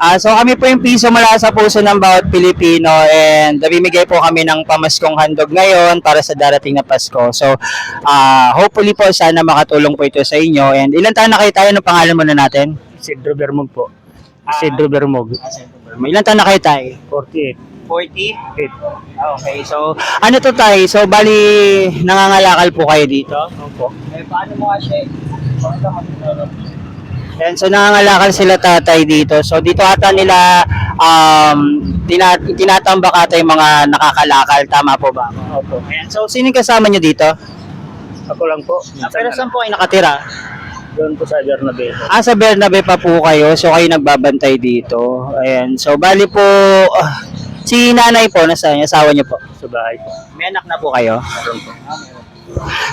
Ay, so kami po yung piso mula sa puso ng bawat Pilipino and namimigay po kami ng pamaskong handog ngayon para sa darating na Pasko. So, hopefully po sana makatulong po ito sa inyo. And ilan taon na kayo tayo? Anong pangalan muna natin? Isidro Bermog po. Isidro Bermog. Ilan taon na kayo tayo? 48. 48? Okay, so ano to tayo? So, bali nangangalakal po kayo dito? Opo. Paano mo kasi? Yan, so nangangalakal sila tatay dito. So dito ata nila tinatambak ata yung mga nakakalakal. Tama po ba? Opo. Ayan, so sino yung kasama nyo dito? Ako lang po. Pero saan po kayo nakatira? Doon po sa Bernabe. Sa Bernabe pa po kayo. So kayo nagbabantay dito. Ayan, so bali po, si nanay po, nasa asawa nyo po? Sa bahay po. May anak na po kayo? Doon po.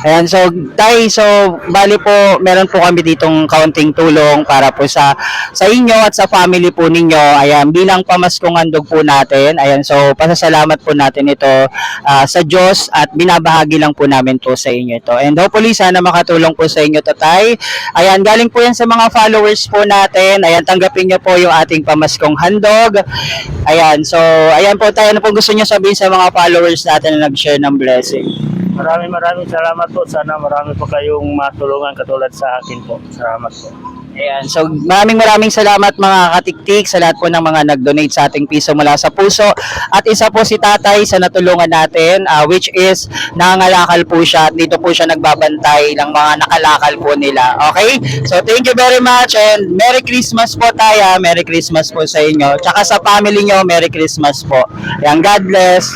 Ayan, so tay, so bali po meron po kami ditong kaunting tulong para po sa inyo at sa family po ninyo. Ayan, bilang pamaskong handog po natin. Ayan, so pasasalamat po natin ito sa Diyos at binabahagi lang po namin to sa inyo ito. And hopefully sana makatulong po sa inyo to, tay. Ayan, galing po yan sa mga followers po natin. Ayan, tanggapin niyo po yung ating pamaskong handog. Ayan, so ayan po tayo, ano po gusto niyo sabihin sa mga followers natin na nag-share ng blessing? Maraming salamat po. Sana marami pa kayong matulungan katulad sa akin po. Salamat po. Ayan, so maraming salamat mga katiktik sa lahat po ng mga nag-donate sa ating piso mula sa puso. At isa po si tatay sa natulungan natin, which is nangangalakal po siya at dito po siya nagbabantay ng mga nakalakal po nila. Okay? So thank you very much and Merry Christmas po tayo. Merry Christmas po sa inyo. Tsaka sa family nyo, Merry Christmas po. Ayan, God bless.